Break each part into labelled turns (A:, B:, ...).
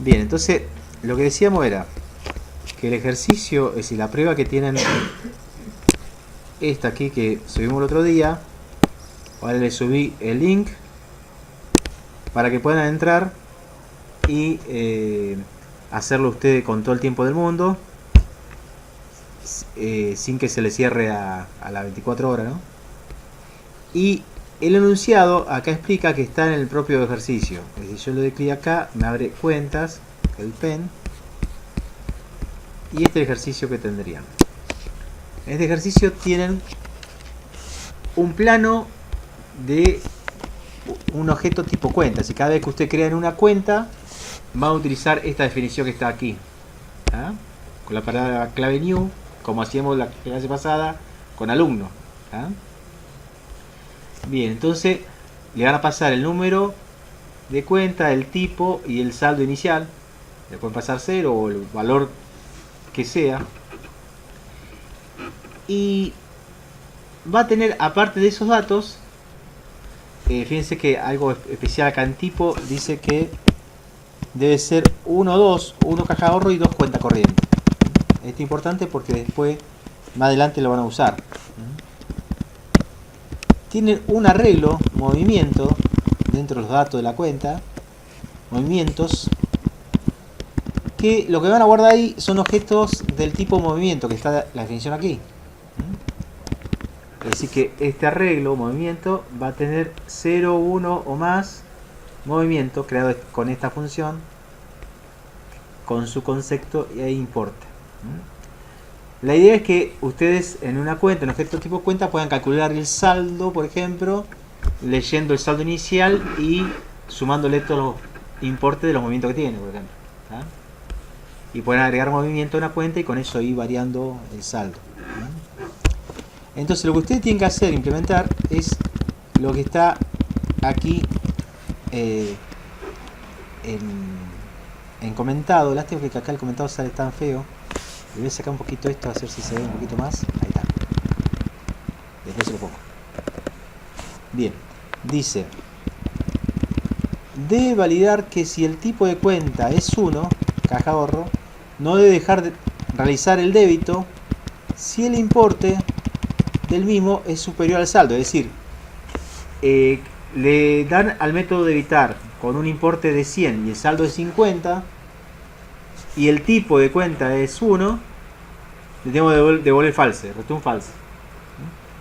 A: Bien, entonces lo que decíamos era que el ejercicio, es decir, la prueba que tienen esta aquí que subimos el otro día, ahora le subí el link para que puedan entrar y hacerlo ustedes con todo el tiempo del mundo, sin que se le cierre a las 24 horas, ¿no? Y el enunciado acá explica que está en el propio ejercicio. Es decir, yo le doy clic acá, me abre cuentas, el pen, y este es el ejercicio que tendrían. En este ejercicio tienen un plano de un objeto tipo cuenta. Si cada vez que usted crea en una cuenta, va a utilizar esta definición que está aquí, ¿ah? Con la palabra clave new, como hacíamos la clase pasada con alumno, ¿ah? Bien, entonces le van a pasar el número de cuenta, el tipo y el saldo inicial. Le pueden pasar 0 o el valor que sea. Y va a tener, aparte de esos datos, fíjense que algo especial acá en tipo dice que debe ser 1, 2, 1 caja de ahorro y 2 cuenta corriente. Esto es importante porque después, más adelante lo van a usar. Tienen un arreglo, movimiento, dentro de los datos de la cuenta, movimientos, que lo que van a guardar ahí son objetos del tipo movimiento, que está la definición aquí. Es decir que este arreglo, movimiento, va a tener 0, 1 o más movimiento creado con esta función, con su concepto e importe. La idea es que ustedes en una cuenta, en objeto tipo cuenta, puedan calcular el saldo, por ejemplo, leyendo el saldo inicial y sumándole todos los importes de los movimientos que tiene, por ejemplo, ¿ah? Y pueden agregar movimiento a una cuenta y con eso ir variando el saldo. Entonces lo que ustedes tienen que hacer, implementar, es lo que está aquí en comentado. Lástima que acá el comentado sale tan feo. Le voy a sacar un poquito esto, a ver si se ve un poquito más. Ahí está. Después se lo pongo. Bien, dice: debe validar que si el tipo de cuenta es 1, caja ahorro, no debe dejar de realizar el débito si el importe del mismo es superior al saldo. Es decir, le dan al método debitar con un importe de 100 y el saldo es 50 y el tipo de cuenta es 1, le tengo que devolver false, return false.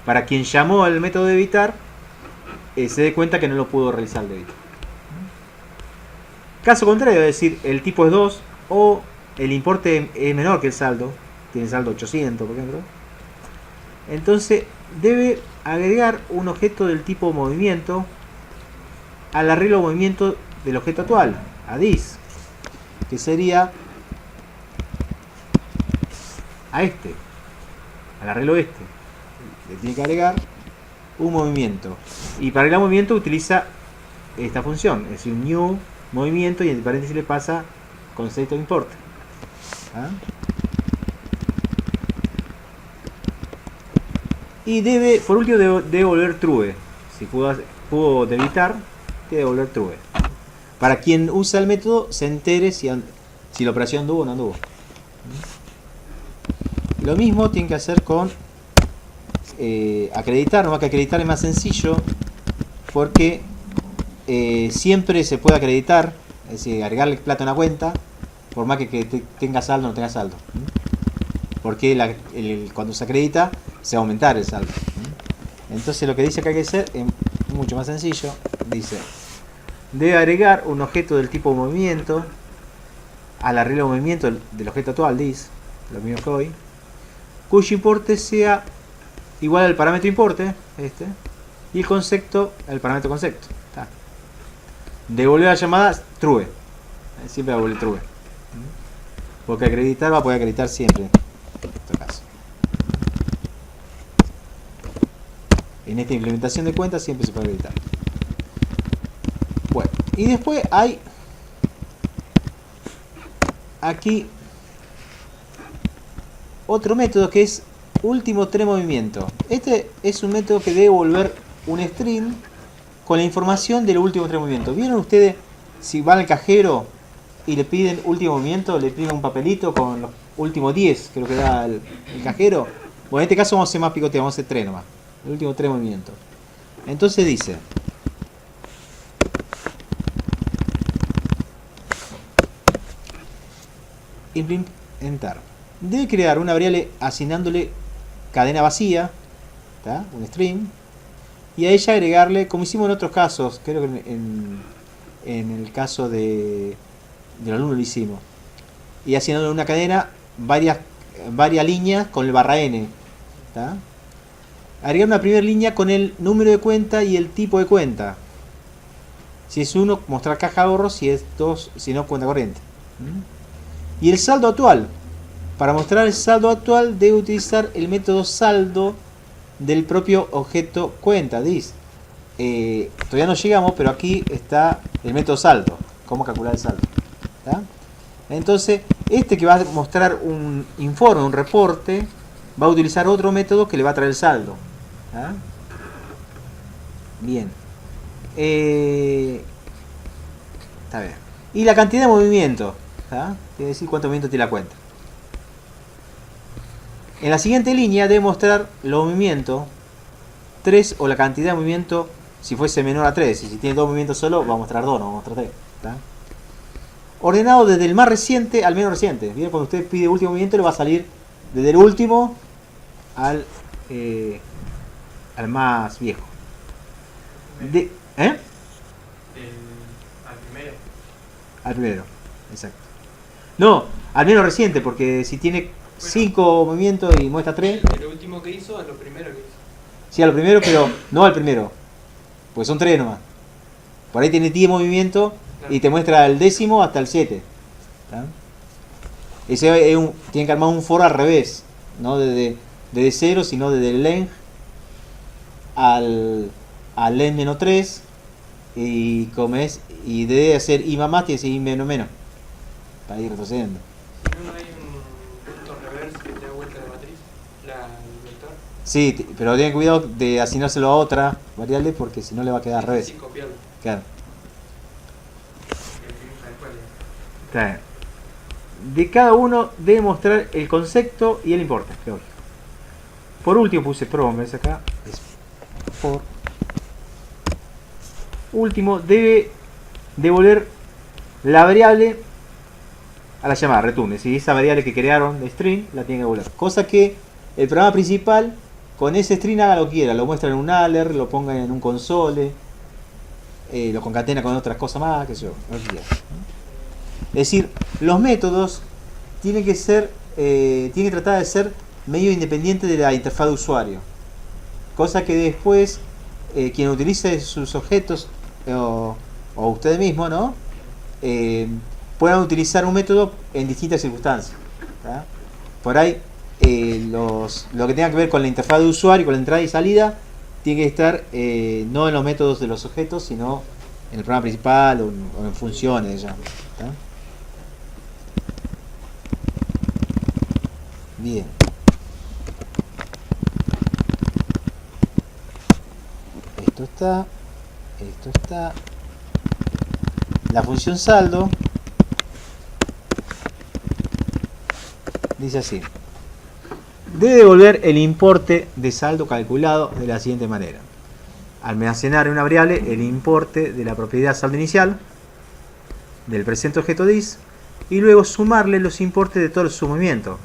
A: Para quien llamó al método debitar, se dé cuenta que no lo pudo realizar el débito. Caso contrario, es decir, el tipo es 2 o el importe es menor que el saldo, tiene saldo 800 por ejemplo, entonces debe agregar un objeto del tipo movimiento al arreglo movimiento del objeto actual, a this, que sería a este, al arreglo este. Le tiene que agregar un movimiento. Y para agregar movimiento utiliza esta función, es decir, un new movimiento y en paréntesis le pasa concepto de importe. ¿Ah? Y debe, por último, devolver true. Si pudo debitar, debe devolver true. Para quien usa el método se entere si la operación anduvo o no anduvo. Lo mismo tiene que hacer con acreditar. No, que acreditar es más sencillo porque siempre se puede acreditar, es decir, agregarle plata a una cuenta por más que tenga saldo o no tenga saldo, porque cuando se acredita se va a aumentar el saldo. Entonces lo que dice que hay que hacer es mucho más sencillo. Dice: debe agregar un objeto del tipo movimiento al arreglo de movimiento del objeto actual, this, lo mismo que hoy, cuyo importe sea igual al parámetro importe, este, y el concepto al parámetro concepto. Devolver la llamada true, siempre devuelve true, porque acreditar va a poder acreditar siempre en este caso. En esta implementación de cuentas siempre se puede acreditar. Bueno, y después hay aquí otro método que es último 3 movimientos. Este es un método que debe devolver un string con la información del último 3 movimientos. ¿Vieron ustedes si van al cajero y le piden último movimiento, le piden un papelito con los últimos 10, creo que da el cajero. Bueno, en este caso vamos a hacer más picoteo, vamos a hacer 3 nomás. El último 3 movimientos. Entonces dice: implementar. Debe crear una variable asignándole cadena vacía, ¿tá? Un string, y a ella agregarle, como hicimos en otros casos, creo que en el caso del alumno lo hicimos, y asignándole una cadena varias líneas con el barra n, ¿tá? Agregar una primera línea con el número de cuenta y el tipo de cuenta. Si es 1, mostrar caja de ahorro; si es 2, si no, cuenta corriente. Y el saldo actual. Para mostrar el saldo actual debe utilizar el método saldo del propio objeto cuenta. Dice, todavía no llegamos, pero aquí está el método saldo. Cómo calcular el saldo, ¿tá? Entonces, este que va a mostrar un informe, un reporte, va a utilizar otro método que le va a traer el saldo, ¿tá? Bien. Está bien. Y la cantidad de movimiento, ¿tá? Quiere decir cuánto movimiento tiene la cuenta. En la siguiente línea debe mostrar los movimientos 3 o la cantidad de movimiento si fuese menor a 3. Y si tiene 2 movimientos solo, va a mostrar 2, no va a mostrar 3, ¿tá? Ordenado desde el más reciente al menos reciente. Bien, cuando usted pide último movimiento, le va a salir desde el último al más viejo.
B: Al primero.
A: Al primero, exacto. No, al menos reciente, porque si tiene 5 movimientos y muestra 3.
B: El último que hizo es lo primero que hizo.
A: Sí, a lo primero, pero no al primero. Pues son 3 nomás. Por ahí tiene 10 movimientos, claro, y te muestra el décimo hasta el 7. ¿Tá? Ese es tiene que armar un for al revés. No desde 0, sino desde el length al length menos 3. Y como es, y debe hacer i más, tiene que ser i menos menos. Para ir retrocediendo.
B: Si no, no hay un punto reverse que te da vuelta la matriz, el vector.
A: Sí, pero ten cuidado de asignárselo a otra variable, porque si no le va a quedar al revés.
B: Sin copiarlo.
A: Claro. Claro. De cada uno debe mostrar el concepto y el importe. Por último puse from, ¿ves acá? Es for. Último, debe devolver la variable a la llamada, return. Si esa variable que crearon de string, la tiene que devolver. Cosa que el programa principal, con ese string, haga lo que quiera. Lo muestra en un alert, lo ponga en un console, lo concatena con otras cosas más, qué sé yo, lo que quiera. Es decir, los métodos tienen que ser, tienen que tratar de ser medio independientes de la interfaz de usuario. Cosa que después, quien utilice sus objetos, o ustedes mismos, ¿no? Puedan utilizar un método en distintas circunstancias, ¿tá? Por ahí, lo que tenga que ver con la interfaz de usuario, con la entrada y salida, tiene que estar no en los métodos de los objetos, sino en el programa principal o en funciones ya, ¿tá? Bien. Esto está. La función saldo dice así: debe devolver el importe de saldo calculado de la siguiente manera: almacenar en una variable el importe de la propiedad saldo inicial del presente objeto dis y luego sumarle los importes de todos sus movimientos.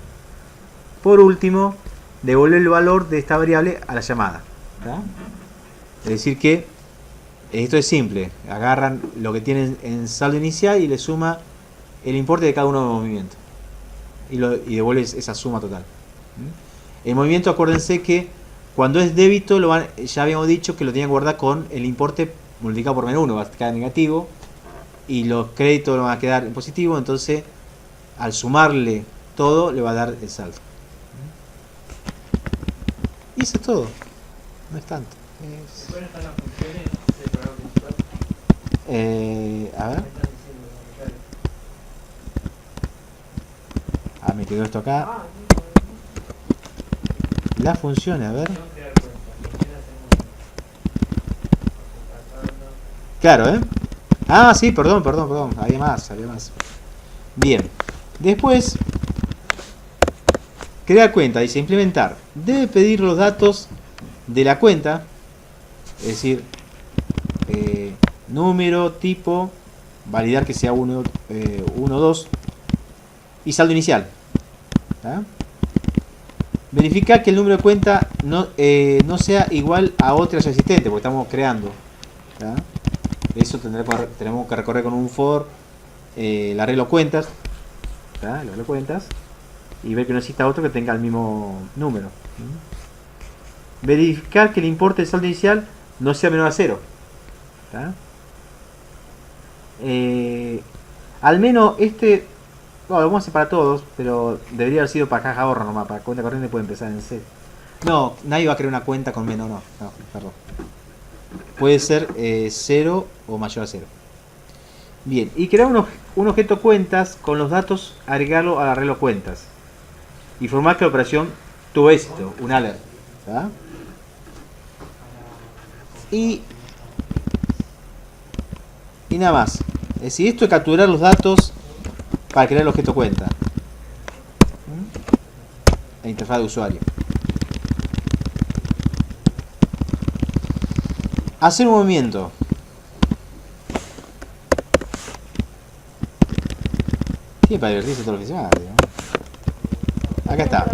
A: Por último, devolver el valor de esta variable a la llamada, ¿tá? Es decir que esto es simple: agarran lo que tienen en saldo inicial y le suma el importe de cada uno de los movimientos y devuelve esa suma total. El movimiento, acuérdense que cuando es débito, ya habíamos dicho que lo tenían que guardar con el importe multiplicado por menos 1, va a quedar negativo, y los créditos van a quedar en positivo. Entonces, al sumarle todo, le va a dar el saldo. Y eso es todo, no es tanto.
B: ¿Cuáles están las funciones del programa principal?
A: A ver. Me quedó esto acá. Las funciones, a ver. Claro, ¿eh? Ah, sí, perdón. Había más. Bien. Después, crear cuenta, dice implementar. Debe pedir los datos de la cuenta, es decir, número, tipo, validar que sea 1, 2 y saldo inicial. ¿Tá? Verificar que el número de cuenta no sea igual a otra ya existente, porque estamos creando. ¿Tá? Eso tenemos que recorrer con un for el arreglo cuentas, ¿tá? El arreglo cuentas, y ver que no exista otro que tenga el mismo número. Verificar que el importe del saldo inicial no sea menor a 0. ¿Tá? Al menos bueno, lo vamos a hacer para todos, pero debería haber sido para caja ahorro nomás. Para cuenta corriente puede empezar en 0. No, nadie va a crear una cuenta con menos, no, perdón. Puede ser 0 o mayor a 0. Bien, y crear un objeto cuentas con los datos, agregarlo al arreglo cuentas. Informar que la operación tuvo éxito, un alert. ¿Tá? Y nada más. Es decir, esto es capturar los datos para crear el objeto cuenta. La interfaz de usuario. Hacer un movimiento. Sí, para divertirse todo lo que se haga, ¿no? Acá está.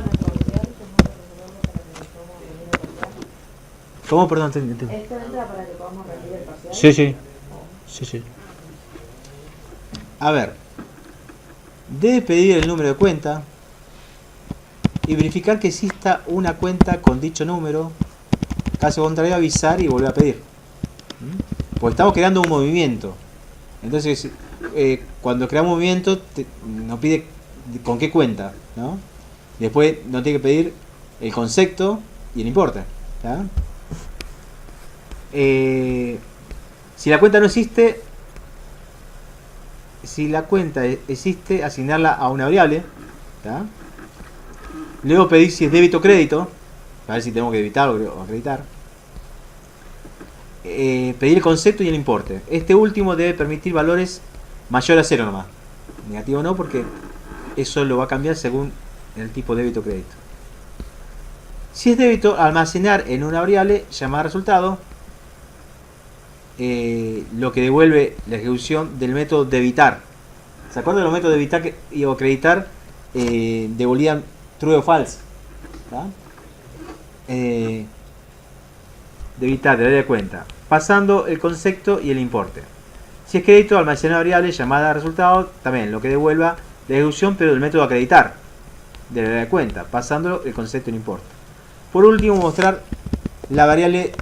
A: ¿Cómo? Perdón, ¿Esto entra para que podamos rendir el parcial? Sí. A ver. Debe pedir el número de cuenta y verificar que exista una cuenta con dicho número. Caso contrario, avisar y volver a pedir. Porque estamos creando un movimiento. Entonces, cuando creamos un movimiento, nos pide con qué cuenta, ¿no? Después nos tiene que pedir el concepto y el importe. ¿Tá? Si la cuenta no existe, asignarla a una variable. ¿Tá? Luego pedir si es débito o crédito, para ver si tenemos que debitar o acreditar. Pedir el concepto y el importe. Este último debe permitir valores mayores a 0 nomás. Negativo no, porque eso lo va a cambiar según el tipo débito o crédito. Si es débito, almacenar en una variable llamada resultado, lo que devuelve la ejecución del método debitar. ¿Se acuerdan de los métodos debitar o acreditar? Devolvían true o false. ¿Tá? Debitar, de darle cuenta, pasando el concepto y el importe. Si es crédito, almacenar variable llamada resultado, también lo que devuelva la ejecución, pero del método acreditar, de darle cuenta, pasando el concepto y el importe. Por último, mostrar la variable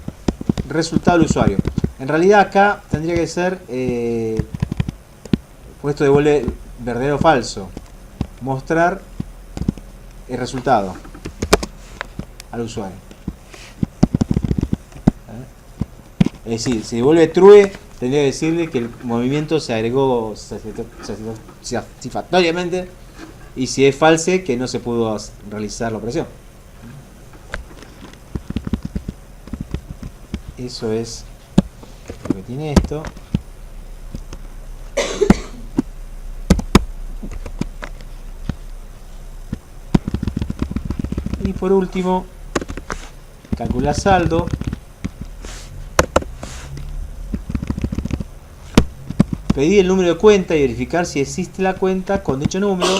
A: resultado del usuario. En realidad acá tendría que ser, pues esto devuelve verdadero o falso, mostrar el resultado al usuario. Es decir, si devuelve true, tendría que decirle que el movimiento se agregó satisfactoriamente, y si es false, que no se pudo realizar la operación. Eso es lo que tiene esto. Y por último, calcular saldo. Pedir el número de cuenta y verificar si existe la cuenta con dicho número.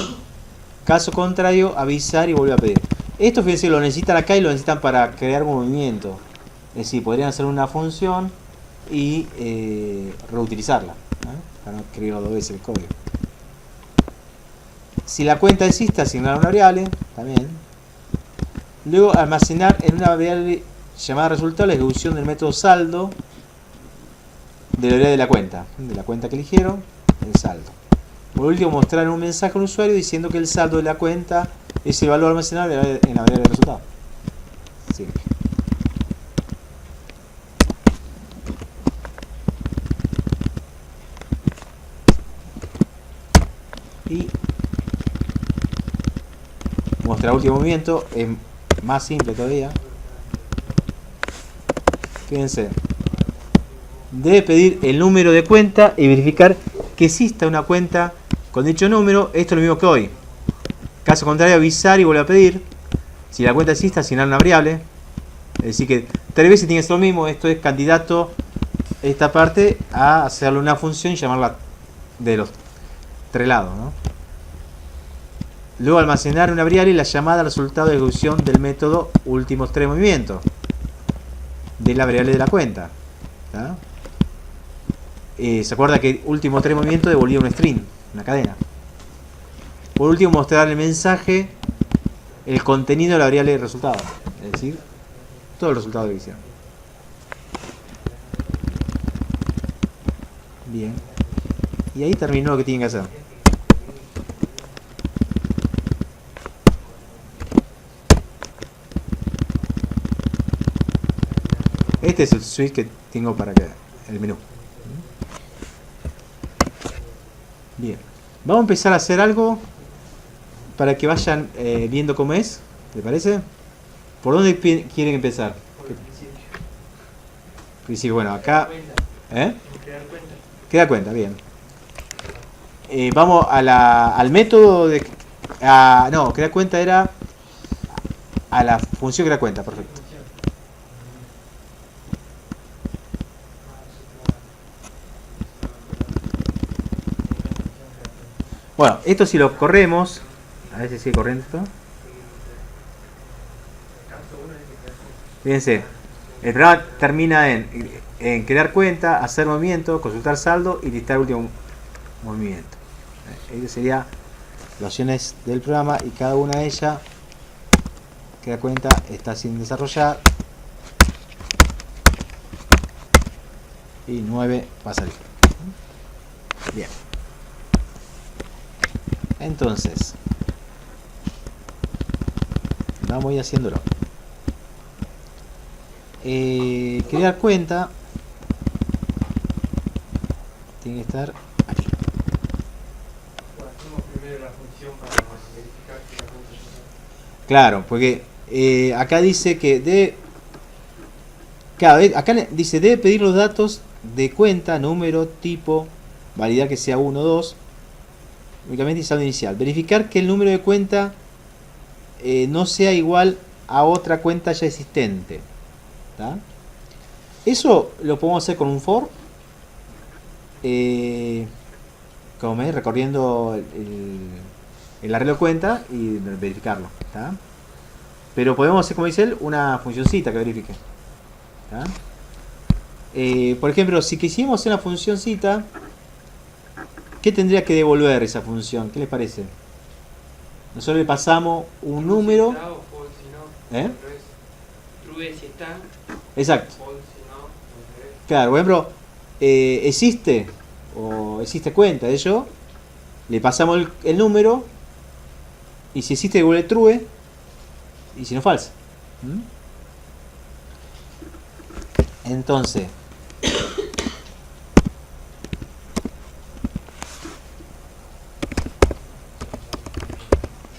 A: Caso contrario, avisar y volver a pedir. Esto, fíjense, lo necesitan acá y lo necesitan para crear un movimiento. Es decir, podrían hacer una función y reutilizarla, ¿no? Para no escribirlo dos veces el código. Si la cuenta existe, asignar una variable también. Luego, almacenar en una variable llamada resultado la ejecución del método saldo de la variable de la cuenta que eligieron, el saldo. Por último, mostrar un mensaje al usuario diciendo que el saldo de la cuenta es el valor almacenado en la variable de resultado. Simple. Y mostrar último movimiento es más simple todavía. Fíjense. Debe pedir el número de cuenta y verificar que exista una cuenta con dicho número. Esto es lo mismo que hoy. Caso contrario, avisar y volver a pedir. Si la cuenta existe, asignar una variable. Es decir que 3 veces tiene que ser lo mismo. Esto es candidato, esta parte, a hacerle una función y llamarla de los 3 lados, ¿no? Luego almacenar una variable y la llamada resultado de ejecución del método últimos 3 movimientos de la variable de la cuenta. ¿Tá? Se acuerda que últimos 3 movimientos devolvía un string, una cadena. Por último, mostrar el mensaje, el contenido de la variable de resultado, es decir, todo el resultado de división. Bien. Y ahí terminó lo que tienen que hacer. Este es el switch que tengo para que el menú. Bien. Vamos a empezar a hacer algo para que vayan viendo cómo es. ¿Le parece? ¿Por dónde quieren empezar?
B: Por el principio.
A: Principio, bueno, acá.
B: Crear cuenta.
A: Queda cuenta, bien. Vamos al método de. No, crear cuenta era a la función crear cuenta, perfecto. Bueno, esto si lo corremos, a ver si sigue corriendo esto. Fíjense, el programa termina en crear cuenta, hacer movimiento, consultar saldo y listar último movimiento. Esas serían las opciones del programa y cada una de ellas, crear cuenta, está sin desarrollar. Y 9 va a salir. Bien. Entonces, vamos a ir haciéndolo. Crear cuenta tiene que estar aquí.
B: Hacemos primero la función para verificar que la cuenta ya está.
A: Claro, porque acá dice que debe. Claro, acá dice debe pedir los datos de cuenta, número, tipo, validar que sea 1 o 2. Únicamente y saldo inicial. Verificar que el número de cuenta no sea igual a otra cuenta ya existente. ¿Tá? Eso lo podemos hacer con un for. Como ves, recorriendo el arreglo de cuenta y verificarlo. ¿Tá? Pero podemos hacer, como dice él, una funcioncita que verifique. ¿Tá? Por ejemplo, si quisimos hacer una funcioncita, ¿qué tendría que devolver esa función? ¿Qué les parece? Nosotros le pasamos un número.
B: Si está o false si no.
A: ¿Eh?
B: True si está.
A: Exacto.
B: False si no. Al revés.
A: Claro, por ejemplo, existe o existe cuenta de ello. Le pasamos el número. Y si existe, devuelve true. Y si no, false. Entonces,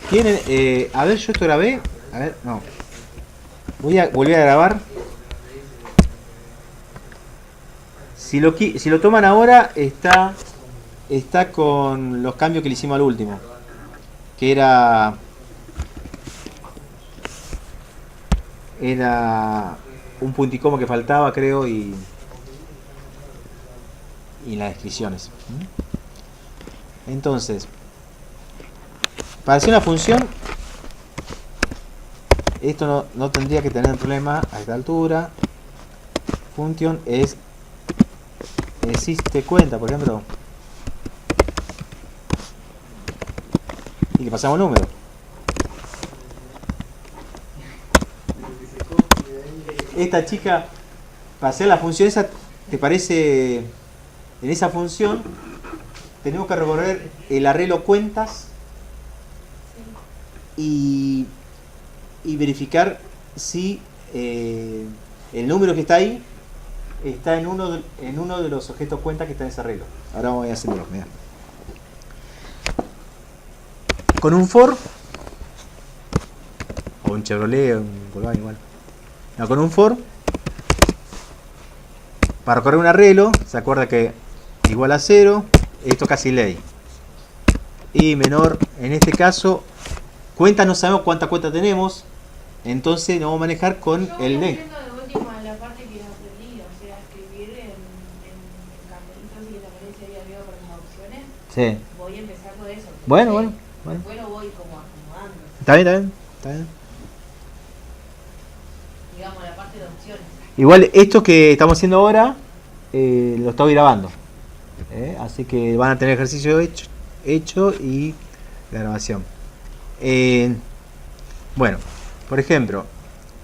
A: tienen, a ver, yo esto grabé. A ver, no. Voy a volver a grabar. Si lo toman ahora, está con los cambios que le hicimos al último. Que era un punto y coma que faltaba, creo, y las descripciones. Entonces, para hacer una función, esto no tendría que tener problema a esta altura. Función es existe cuenta, por ejemplo, y le pasamos número. Esta chica, para hacer la función esa, ¿te parece? En esa función tenemos que recorrer el arreglo cuentas y verificar si el número que está ahí está en uno de los objetos cuentas que está en ese arreglo. Ahora voy a hacerlo. Mirá. Con un for o un Chevrolet o un Volkswagen igual. No, con un for, para recorrer un arreglo, se acuerda que igual a 0, esto casi ley. y menor, en este caso, cuenta no sabemos cuánta cuenta tenemos, entonces nos vamos a manejar con el length.
C: De última, la parte que aprendí, o sea, escribir en cartelitos y que también se había visto con las opciones.
A: Sí.
C: Voy a empezar con eso.
A: Bueno.
C: Después lo voy como acomodando.
A: Está bien.
C: Digamos, la parte de opciones.
A: Igual esto que estamos haciendo ahora lo estoy grabando. Así que van a tener ejercicio hecho y la grabación. Bueno, por ejemplo,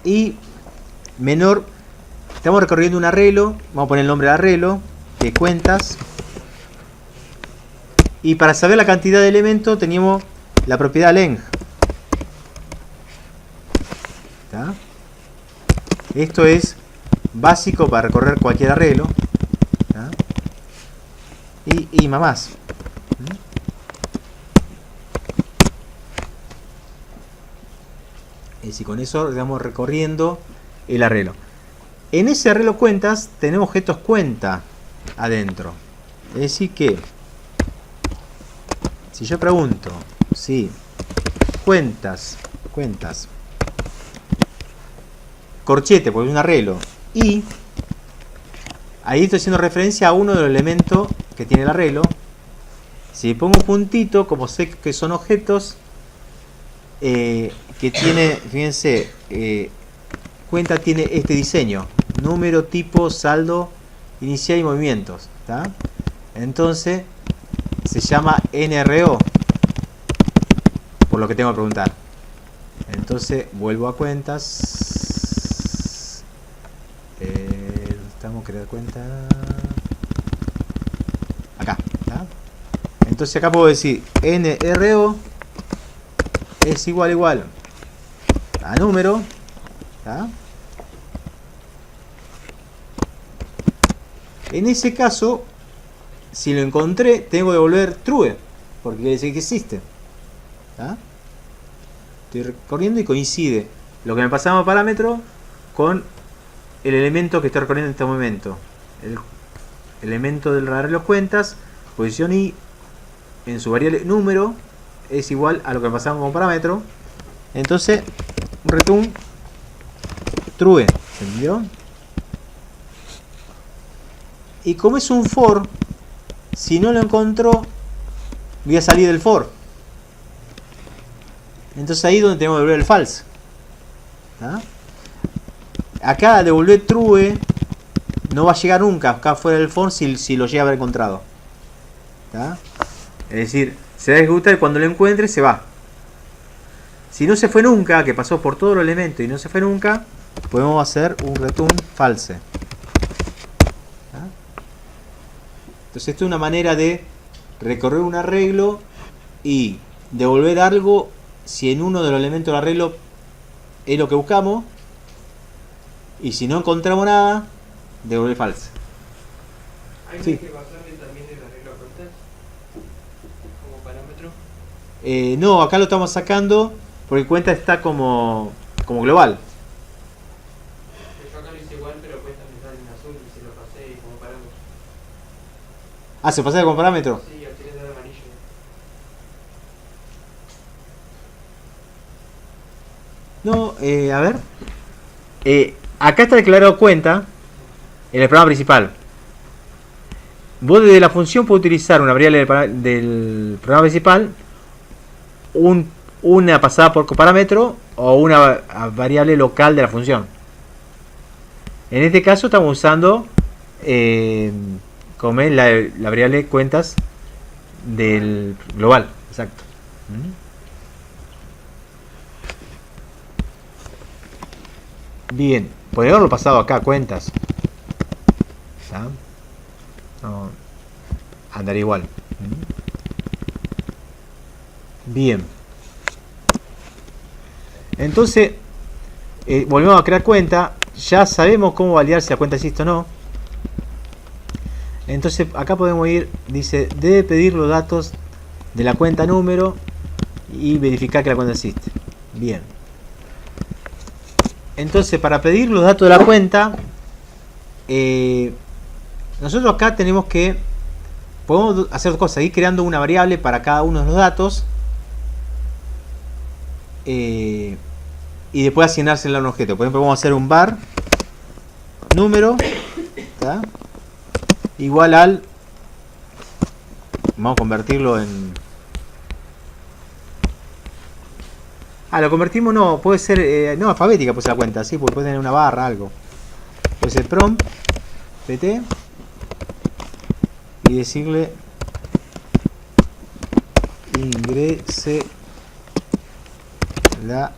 A: y menor, estamos recorriendo un arreglo, vamos a poner el nombre del arreglo, de cuentas, y para saber la cantidad de elementos teníamos la propiedad length. ¿Está? Esto es básico para recorrer cualquier arreglo. ¿Está? Y mamás. Es decir, con eso estamos recorriendo el arreglo. En ese arreglo cuentas tenemos objetos cuenta adentro. Es decir que si yo pregunto si cuentas corchete, porque es un arreglo, y ahí estoy haciendo referencia a uno de los elementos que tiene el arreglo. Si pongo un puntito, como sé que son objetos que tiene, fíjense, cuenta tiene este diseño: número, tipo, saldo, inicial y movimientos. ¿Tá? Entonces se llama NRO, por lo que tengo que preguntar. Entonces vuelvo a cuentas. Estamos creando cuenta acá. ¿Tá? Entonces acá puedo decir NRO es igual a número. ¿Tá? En ese caso, si lo encontré, tengo que devolver true, porque quiere decir que existe. ¿Tá? Estoy recorriendo y coincide lo que me pasaba como parámetro con el elemento que estoy recorriendo en este momento. El elemento del arreglo cuentas, posición i en su variable número es igual a lo que me pasaba como parámetro. Entonces, return true. ¿Se entendió? Y como es un for, si no lo encontró, voy a salir del for. Entonces ahí es donde tenemos que devolver el false. ¿Ah? Acá devolver true no va a llegar nunca acá fuera del for si lo llega a haber encontrado. ¿Ah? Es decir, se va a ejecutar y cuando lo encuentre se va. Si no se fue nunca, que pasó por todos los elementos y no se fue nunca, podemos hacer un return false. ¿Ah? Entonces esto es una manera de recorrer un arreglo y devolver algo si en uno de los elementos del arreglo es lo que buscamos, y si no encontramos nada, devolver false.
B: ¿Hay
A: Sí.
B: que basarle también el arreglo a cuentas como parámetro?
A: No, acá lo estamos sacando porque cuenta está como global.
B: Yo acá lo hice igual, pero cuentas me sale en azul y se lo pasé como parámetro.
A: Ah, ¿se pasa como parámetro?
B: Sí, al final de amarillo.
A: No, a ver. Acá está declarado cuenta en el programa principal. Vos desde la función podés utilizar una variable del programa principal, una pasada por parámetro o una variable local de la función. En este caso estamos usando como es la variable cuentas del global. Exacto. Bien, podría haberlo pasado acá, cuentas. ¿Está? No, andaría igual. Bien. Entonces, volvemos a crear cuenta. Ya sabemos cómo validar si la cuenta existe o no. Entonces, acá podemos ir, dice, debe pedir los datos de la cuenta número y verificar que la cuenta existe. Bien. Entonces, para pedir los datos de la cuenta, nosotros acá tenemos que podemos hacer dos cosas, ir creando una variable para cada uno de los datos y después asignársela a un objeto. Por ejemplo, vamos a hacer un var número, ¿tá? Igual al, vamos a convertirlo en, lo convertimos, no, puede ser, no, alfabética puede ser la cuenta, sí, porque puede tener una barra, algo. Puede ser prompt, pt, y decirle ingrese la,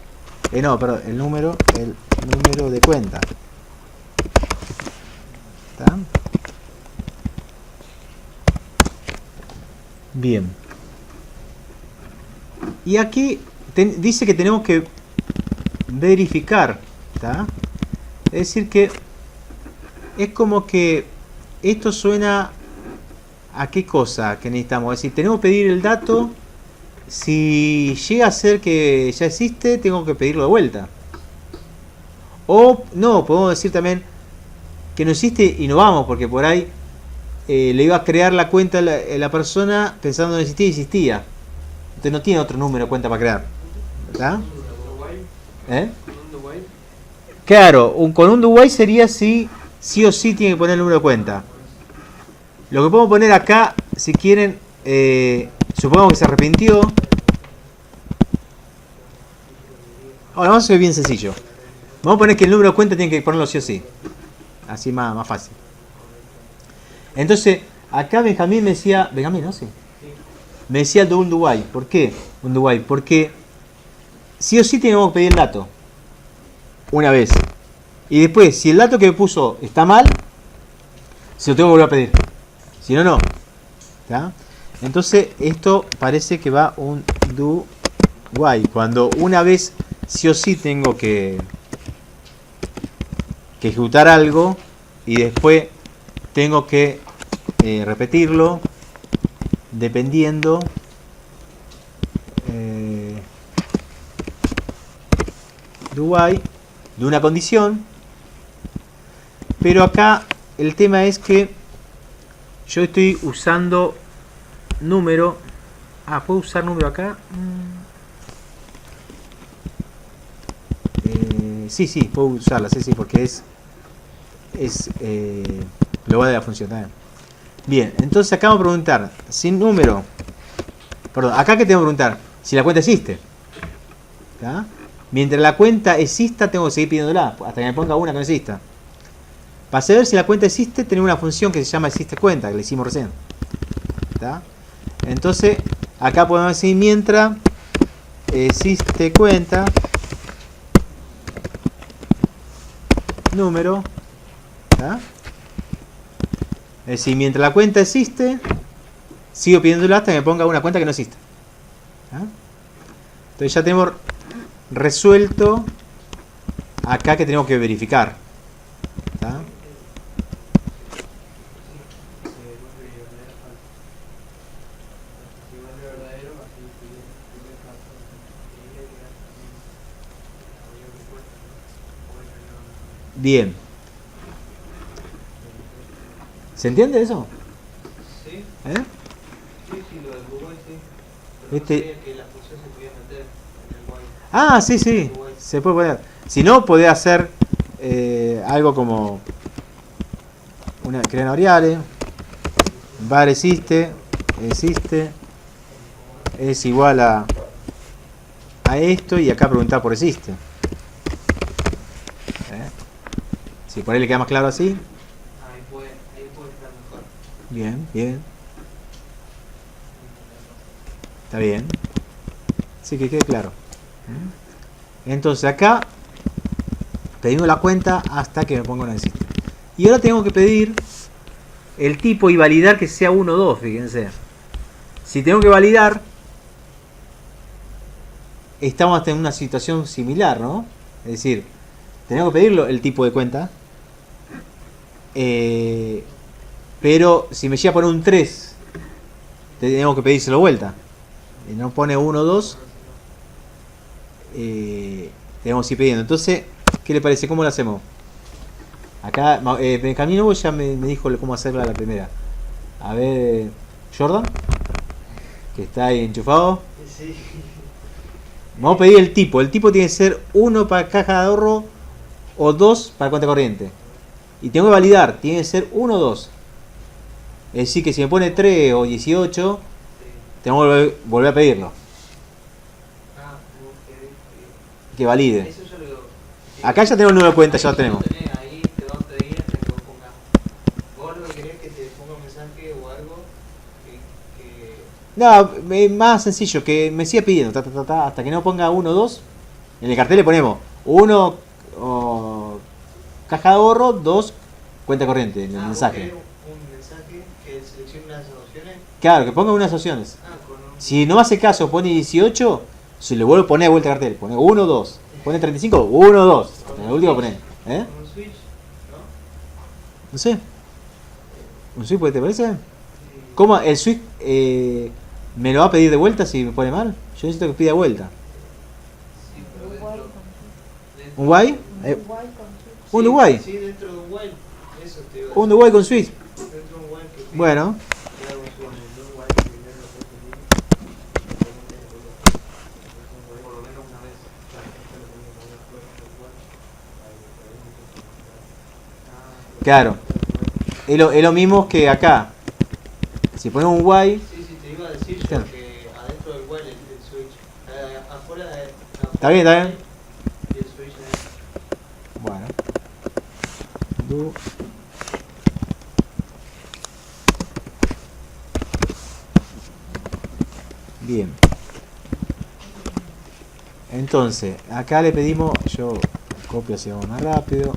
A: no, perdón, el número de cuenta. ¿Está? Bien. Y aquí dice que tenemos que verificar, ¿está? Es decir que es como que esto suena a qué cosa que necesitamos. Es decir, tenemos que pedir el dato. Si llega a ser que ya existe, tengo que pedirlo de vuelta. O no, podemos decir también que no existe y no vamos, porque por ahí le iba a crear la cuenta a la persona pensando que no existía y existía. Entonces no tiene otro número de cuenta para crear. ¿Verdad? Claro, con un do while sería si sí o sí tiene que poner el número de cuenta. Lo que podemos poner acá, si quieren, supongamos que se arrepintió. Ahora vamos a hacer bien sencillo. Vamos a poner que el número de cuenta tiene que ponerlo sí o sí. Así más fácil. Entonces, acá Benjamín me decía... Benjamín, ¿no? Sí. Me decía el un do while. ¿Por qué un do while? Porque sí o sí tenemos que pedir el dato. Una vez. Y después, si el dato que me puso está mal, se lo tengo que volver a pedir. Si no, no. ¿Está? Entonces, esto parece que va un do while. Cuando una vez sí o sí tengo que ejecutar algo y después tengo que repetirlo dependiendo do while de una condición. Pero acá el tema es que yo estoy usando número. ¿Puedo usar número acá? Sí, puedo usarla, sí, porque es global de la función también. Bien, entonces acá vamos a preguntar si número, perdón, acá que tengo que preguntar si la cuenta existe. ¿Tá? Mientras la cuenta exista tengo que seguir pidiéndola hasta que me ponga una que no exista. Para saber si la cuenta existe tenemos una función que se llama existe cuenta, que le hicimos recién. ¿Tá? Entonces acá podemos decir mientras existe cuenta número, ¿tá? Es decir, mientras la cuenta existe, sigo pidiéndola hasta que me ponga una cuenta que no existe. ¿Tá? Entonces ya tenemos resuelto acá que tenemos que verificar. ¿Tá? Bien. ¿Se entiende eso?
B: Sí.
A: ¿Eh?
B: Sí, lo del Google sí. Pero
A: Este-
B: no sabía que la función se podía meter en el while.
A: Sí, se puede poner. Si no, podés hacer algo como crear una variable, var existe es igual a esto y acá preguntar por existe. Si por ahí le queda más claro así.
B: Ahí puede estar mejor.
A: Bien. Está bien. Sí, que quede claro. Entonces acá pedimos la cuenta hasta que me ponga una existe. Y ahora tengo que pedir el tipo y validar que sea 1 o 2, fíjense. Si tengo que validar, estamos en una situación similar, ¿no? Es decir, tenemos que pedirlo el tipo de cuenta. Pero si me llega a poner un 3, tenemos que pedírselo vuelta. Y no pone 1 o 2, tenemos que ir pidiendo. Entonces, ¿qué le parece? ¿Cómo lo hacemos? Acá Benjamín Hugo ya me dijo cómo hacerla la primera. A ver, Jordan, que está ahí enchufado.
B: Sí.
A: Vamos a pedir el tipo. El tipo tiene que ser 1 para caja de ahorro o 2 para cuenta corriente. Y tengo que validar, tiene que ser 1 o 2. Es decir, que si me pone 3 o 18, tengo que volver a pedirlo.
B: Ah,
A: Que valide.
B: eso yo lo.
A: Acá ya tenemos el número de cuenta, ya lo tenemos.
B: Ahí te van a pedir hasta que vos pongas. Vos lo que querés que te ponga un mensaje o algo que
A: No, es más sencillo, que me siga pidiendo, hasta que no ponga 1 o 2. En el cartel le ponemos 1 caja de ahorro, 2 cuenta corriente en el mensaje.
B: Un mensaje que seleccione unas opciones.
A: Claro, que ponga unas opciones.
B: Con un.
A: Si no hace caso, pone 18, se le vuelve a poner de vuelta el cartel. Pone 1 o 2. Pone 35, 1 o 2. En el último pone.
B: Con un switch, ¿no?
A: No sé. ¿Un switch te parece? ¿Cómo? ¿El switch me lo va a pedir de vuelta si me pone mal? Yo necesito que pida de vuelta.
B: Sí, pero dentro.
A: ¿Un while? ¿Un Uruguay?
B: Sí, dentro de un while. Eso te iba a
A: Un
B: decir.
A: Uruguay con switch.
B: Dentro de un while que pide.
A: Bueno,
B: Que haga un switch. En un while primero lo puedes pedir. Por lo menos una vez.
A: claro. Es lo mismo que acá. Si ponemos un while,
B: Sí, sí, te iba a decir yo
A: Claro.
B: que adentro del while el switch. Afuera de.
A: Está bien, está bien.
B: Y el switch es.
A: bueno. Do. Bien. Entonces, acá le pedimos, yo copio así vamos más rápido.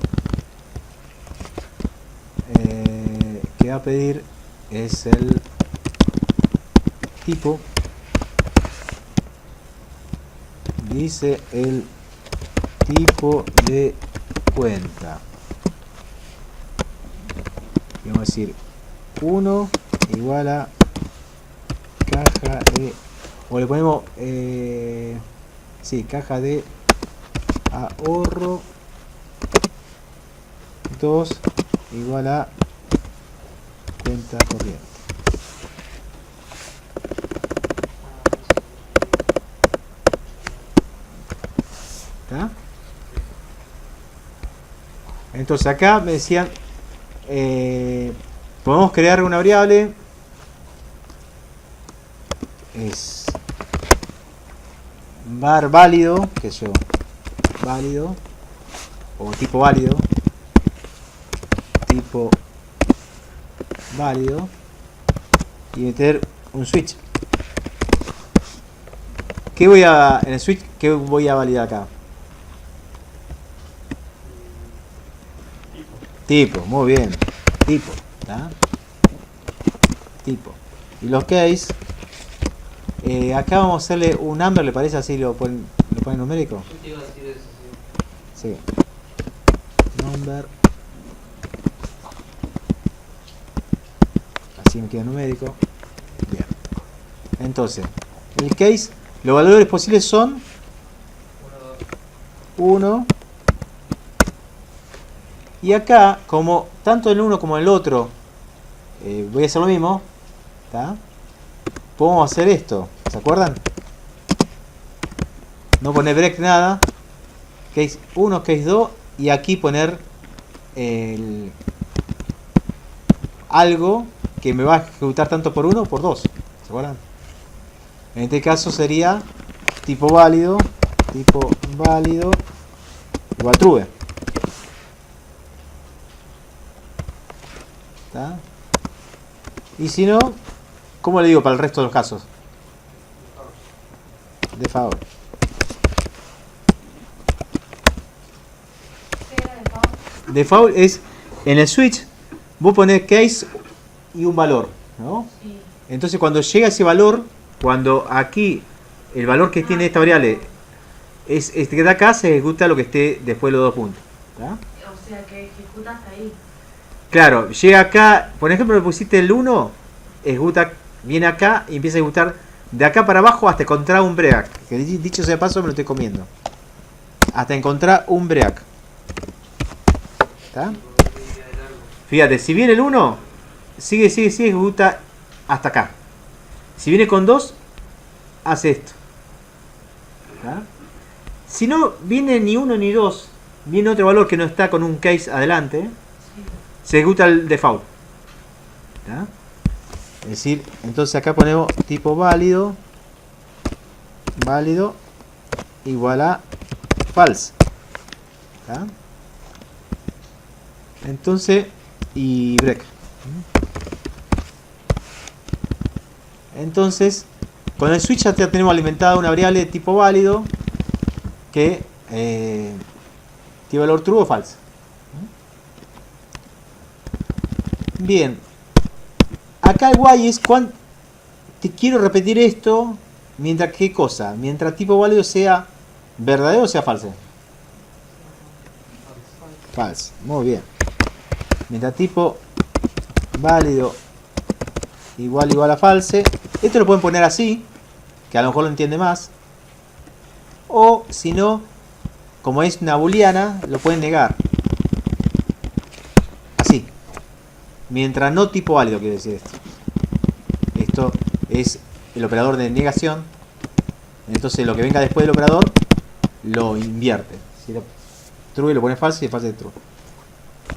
A: Que va a pedir es el tipo. Dice el tipo de cuenta. Y vamos a decir 1 igual a caja de, o le ponemos sí, caja de ahorro 2 igual a cuenta corriente. ¿Está? Entonces acá me decían podemos crear una variable, es var válido, que yo válido o tipo válido, y meter un switch. ¿Qué voy a en el switch qué voy a validar acá? Tipo, muy bien. Tipo, ¿tá? Tipo. Y los case, acá vamos a hacerle un number, ¿le parece? Así lo ponen numérico.
B: Yo te iba a decir eso,
A: Sí.
B: sí.
A: Number. Así me queda numérico. Bien. Entonces, el case, los valores posibles son 1. Y acá, como tanto el uno como el otro, voy a hacer lo mismo. ¿Tá? Podemos hacer esto. ¿Se acuerdan? No poner break nada. Case 1, case 2. Y aquí poner algo que me va a ejecutar tanto por 1 o por 2. ¿Se acuerdan? En este caso sería tipo válido igual true. ¿Tá? Y si no, ¿cómo le digo para el resto de los casos? De favor.
C: ¿Qué era de Pau?
A: Default es en el switch vos ponés case y un valor, ¿no?
C: Sí.
A: Entonces cuando llega ese valor, cuando aquí el valor que tiene esta variable es este que da acá, se ejecuta lo que esté después de los 2 puntos. ¿Tá?
C: O sea que ejecuta hasta ahí.
A: Claro, llega acá, por ejemplo le pusiste el 1, ejecuta, viene acá y empieza a ejecutar de acá para abajo hasta encontrar un break. Que dicho sea de paso me lo estoy comiendo. Hasta encontrar un break. ¿Está? Fíjate, si viene el 1, sigue, ejecuta hasta acá. Si viene con 2, hace esto. ¿Tá? Si no viene ni 1 ni 2, viene otro valor que no está con un case adelante, se ejecuta el default. ¿Tá? Es decir, entonces acá ponemos tipo válido igual a false. ¿Tá? Entonces, y break. Entonces, con el switch ya tenemos alimentada una variable de tipo válido que tiene valor true o false. Bien. Acá el while es cuando te quiero repetir esto mientras qué cosa, mientras tipo válido sea verdadero o sea falso. False. Muy bien. Mientras tipo válido igual a false. Esto lo pueden poner así, que a lo mejor lo entiende más. O si no, como es una booleana, lo pueden negar. Así. Mientras no tipo válido quiere decir esto. Esto es el operador de negación. Entonces lo que venga después del operador lo invierte. Si lo true lo pone false y false true.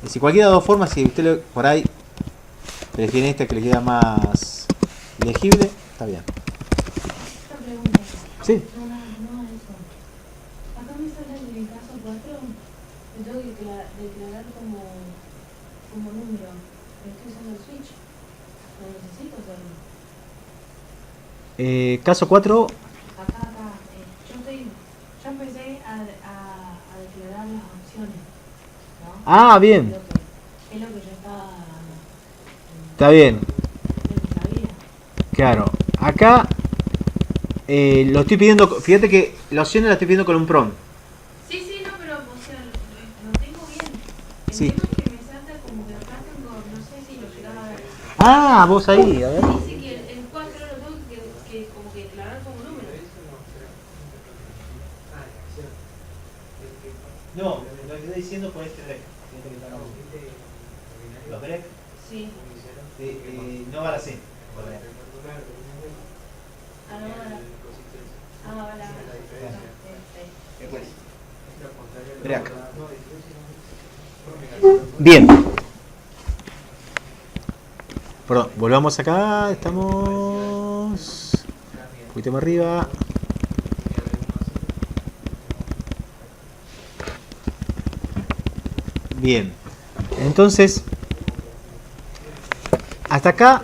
A: Si cualquiera de las dos formas, si usted por ahí prefiere esta que le queda más legible, está bien.
C: Esta pregunta.
A: Sí.
C: No, eso. Acá me sale en el caso 4, me tengo que declarar como número. Estoy usando el switch. ¿Lo necesito hacerlo?
A: Caso 4.
C: Acá. Yo empecé a declarar las opciones, ¿no?
A: Ah, bien.
C: Es lo que yo estaba...
A: Está bien.
C: Lo que sabía.
A: Claro. Acá lo estoy pidiendo. Fíjate que la opción la estoy pidiendo con un prompt.
C: Sí, no, pero o sea, lo tengo bien. El
A: Sí.
C: tema es que me salta como que acá tengo, no sé si lo llegaba a ver.
A: Ah, vos ahí, a ver.
C: Dice que el 4 lo tengo que como que declarar como número.
A: No, lo que estoy diciendo por este break. Los break
C: Sí.
A: no van así.
C: Vale.
A: Break. Bien. Perdón, volvamos acá. Estamos un poquito más arriba. Bien. Entonces, hasta acá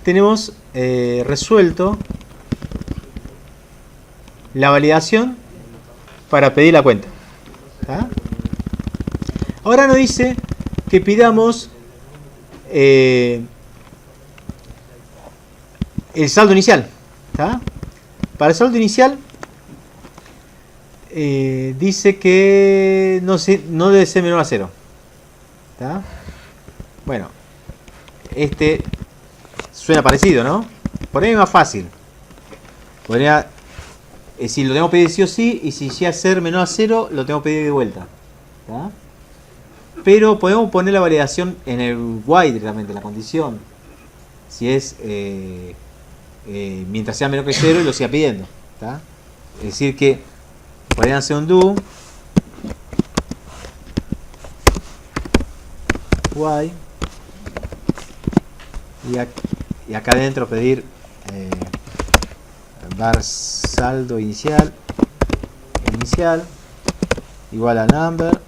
A: tenemos resuelto la validación para pedir la cuenta. ¿Tá? Ahora nos dice que pidamos el saldo inicial. ¿Tá? Para el saldo inicial dice que no debe ser menor a 0. ¿Tá? Bueno, este suena parecido, ¿no? Por ahí es más fácil. Podría decir, lo tengo que pedir sí o sí, y si llega a ser menor a 0, lo tengo que pedir de vuelta. ¿Tá? Pero podemos poner la validación en el while directamente, en la condición. Si es mientras sea menor que 0 y lo siga pidiendo. ¿Tá? Es decir que podrían hacer un do while y acá adentro pedir var saldo inicial igual a number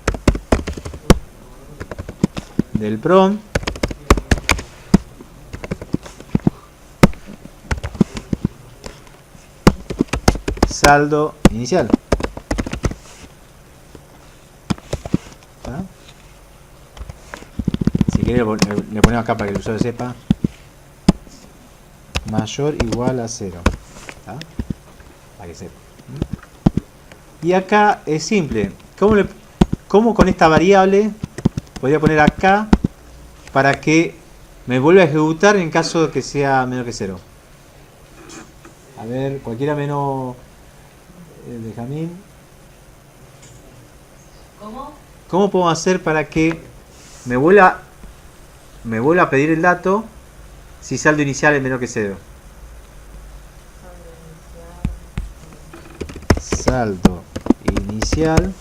A: del prompt saldo inicial. ¿Tá? Si quiere le ponemos acá para que el usuario sepa mayor igual a 0. ¿Tá? Para que sepa. Y acá es simple. ¿Cómo con esta variable podría poner acá para que me vuelva a ejecutar en caso de que sea menor que 0? A ver, cualquiera menos Benjamín. ¿Cómo podemos hacer para que me vuelva a pedir el dato si saldo inicial es menor que 0? Saldo inicial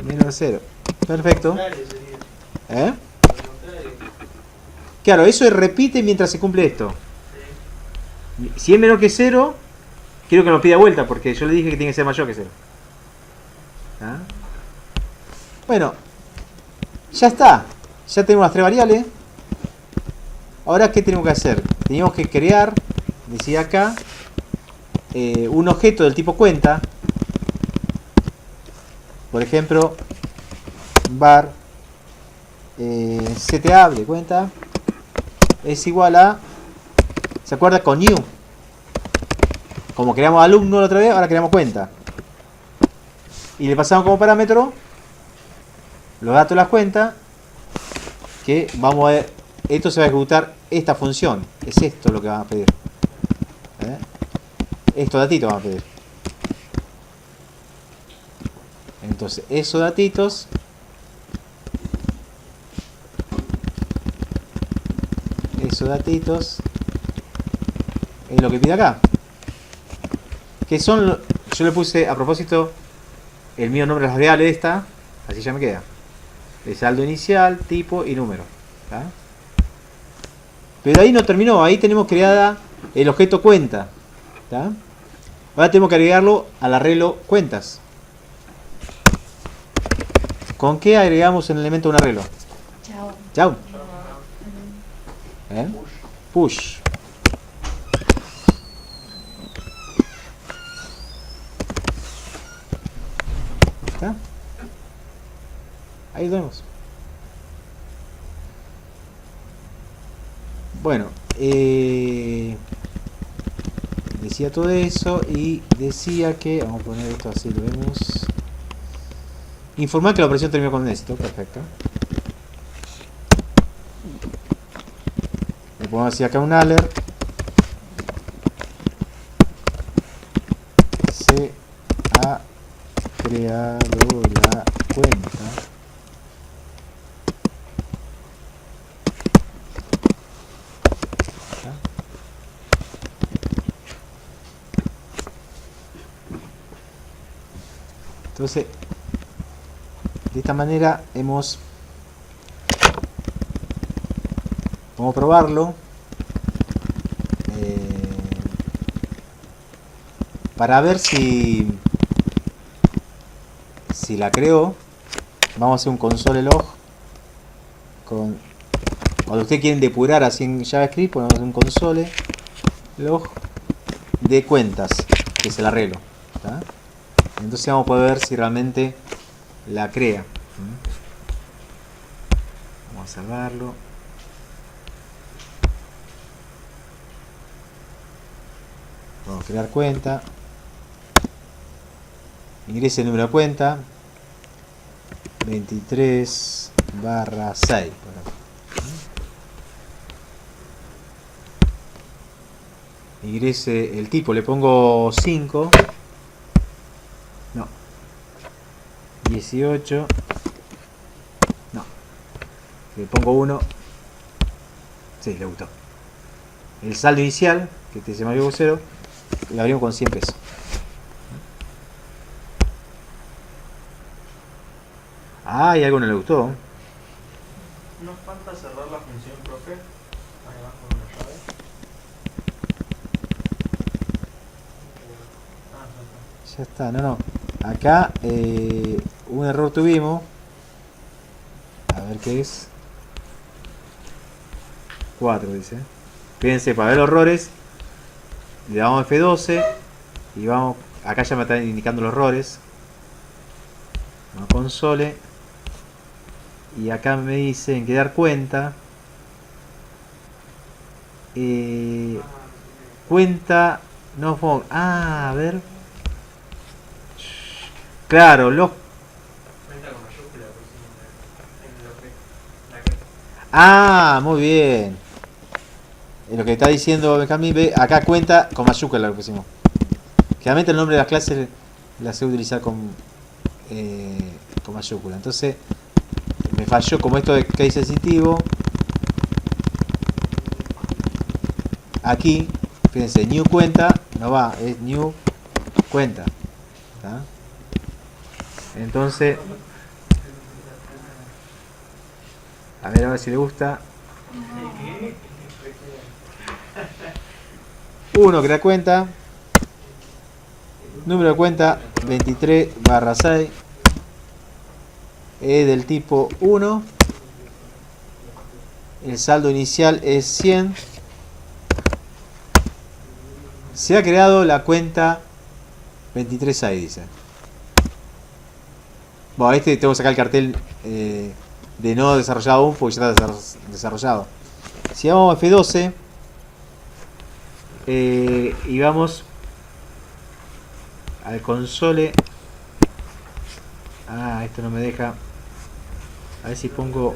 A: menor a 0. Perfecto.
B: Contrario sería.
A: ¿Eh?
B: Lo contrario.
A: Claro, eso repite mientras se cumple esto. Si es menor que 0, quiero que me lo pida vuelta porque yo le dije que tiene que ser mayor que 0. ¿Ah? Bueno, ya está. Ya tenemos las tres variables. Ahora, ¿qué tenemos que hacer? Tenemos que crear, decía acá, un objeto del tipo cuenta. Por ejemplo, var ctAb de cuenta es igual a, ¿se acuerda? Con new. Como creamos alumno la otra vez, ahora creamos cuenta. Y le pasamos como parámetro los datos de las cuentas, que vamos a ver, esto se va a ejecutar esta función. Es esto lo que van a pedir. Estos datitos van a pedir. Entonces, esos datitos es lo que pide acá. Que son, yo le puse a propósito el mío nombre de las variables esta, así ya me queda. El saldo inicial, tipo y número. ¿Tá? Pero ahí no terminó, ahí tenemos creada el objeto cuenta. ¿Tá? Ahora tenemos que agregarlo al arreglo cuentas. ¿Con qué agregamos el elemento de un arreglo?
C: Chao.
A: Chao. Push. ¿Está? Ahí lo vemos. Bueno, decía todo eso y decía que, vamos a poner esto así, lo vemos. Informar que la operación terminó con éxito, perfecto. Le ponemos así acá un alert. Se ha creado la cuenta. Entonces, de esta manera vamos a probarlo para ver si la creó. Vamos a hacer un console log con, cuando ustedes quieren depurar así en JavaScript, ponemos un console log de cuentas, que es el arreglo, ¿tá? Entonces vamos a poder ver si realmente la crea. Vamos a salvarlo. Vamos a crear cuenta. Ingrese el número de cuenta 23/6. Ingrese el tipo, le pongo 5. No. 18. No. Le pongo 1. Sí, le gustó. El saldo inicial, que te se me había 0, lo abrimos con 100 pesos. Ah, y algo no le gustó.
B: Nos falta cerrar la función, profe. Ahí abajo con la llave.
A: Ya está, no. Acá un error tuvimos. A ver qué es. 4 dice. Fíjense, para ver los errores, le damos F12 y vamos. Acá ya me están indicando los errores. Vamos a console. Y acá me dice en que dar cuenta. Cuenta. No fue. Ah, a ver. Claro, los.
B: Cuenta con mayúscula,
A: Ah, muy bien. Lo que está diciendo Benjamín, ve, acá cuenta con mayúscula lo pusimos. Generalmente el nombre de las clases las sé utilizar con mayúscula. Entonces me falló, como esto es case sensitivo, aquí, fíjense, new cuenta, no va, es new cuenta. ¿Tá? Entonces, a ver si le gusta. 1 crea cuenta. Número de cuenta 23/6. Es del tipo 1. El saldo inicial es 100. Se ha creado la cuenta 23/6, dice. Bueno, tengo que sacar el cartel de no desarrollado aún porque ya está desarrollado. Si vamos a F12 y vamos al console. Esto no me deja. A ver si pongo.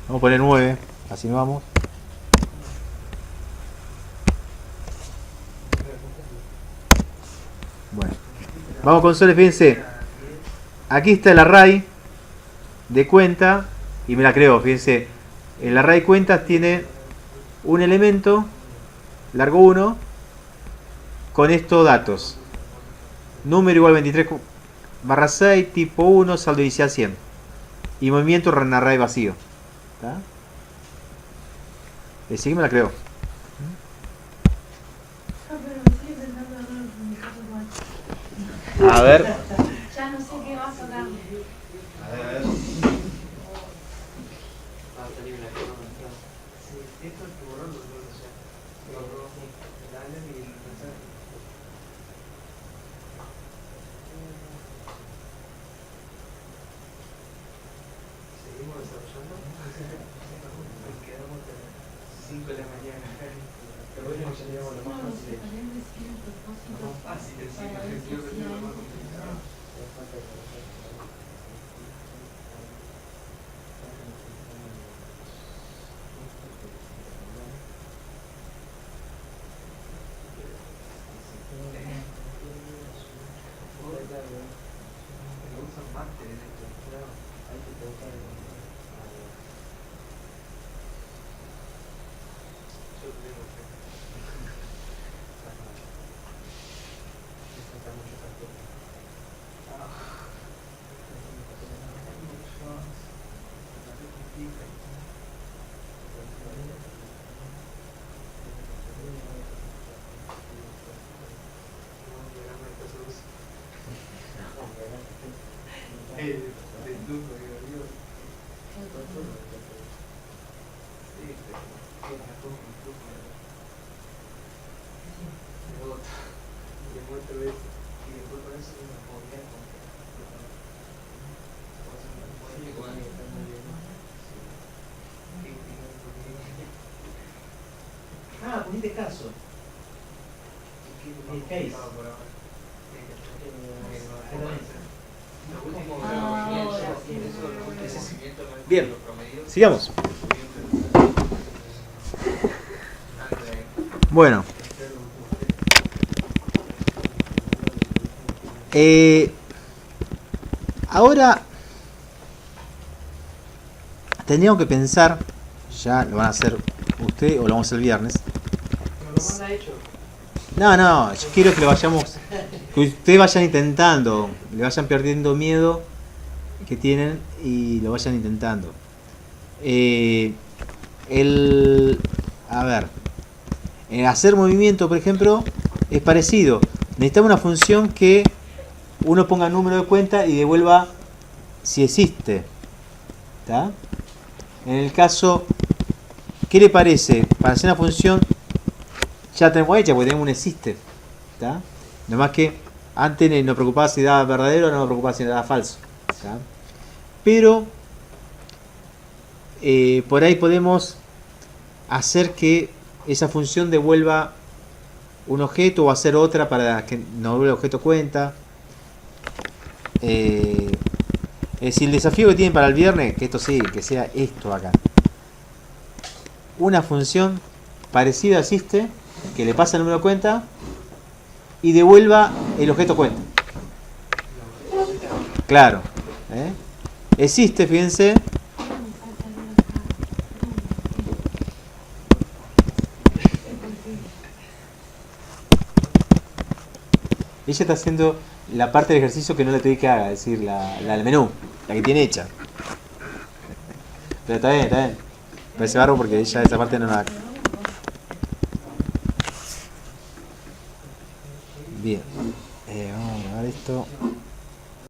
A: Vamos a poner 9, así nos vamos. Bueno, vamos a console, fíjense. Aquí está el array de cuenta y me la creo, fíjense. El array de cuentas tiene un elemento largo 1 con estos datos. Número igual 23/6, tipo 1, saldo inicial 100. Y movimiento en array vacío. ¿Está? Sí que me la creo. A ver.
C: Ya no sé qué va a tocar.
A: A ver.
B: Seguimos desarrollando. Nos quedamos hasta las 5 de la mañana. Pero bueno, ya llegamos a lo más fácil. Lo más fácil, sí, creo que es lo más complicado.
A: Ponete caso. El case. Bien, sigamos. Bueno. Ahora tendríamos que pensar, ya lo van a hacer usted o lo vamos a hacer el viernes. No, yo quiero que lo vayamos, que ustedes vayan intentando, le vayan perdiendo miedo que tienen y lo vayan intentando. A ver, hacer movimiento, por ejemplo, es parecido. Necesitamos una función que uno ponga número de cuenta y devuelva si existe. ¿Está? En el caso, ¿qué le parece? Para hacer una función ya tenemos hecha porque tenemos un existe. ¿Está? Nomás que antes nos preocupaba si daba verdadero o no nos preocupaba si daba falso. ¿Está? Pero por ahí podemos hacer que esa función devuelva un objeto o hacer otra para que nos devuelva el objeto cuenta. Es decir, el desafío que tienen para el viernes, que esto sí, que sea esto acá. Una función parecida existe, que le pasa el número de cuenta y devuelva el objeto cuenta. Claro. Existe, fíjense. Ella está haciendo la parte del ejercicio que no le pedí que haga, es decir, la del menú, la que tiene hecha. Pero está bien, está bien. Parece barro porque ella esa parte no la... Bien. Vamos a grabar esto.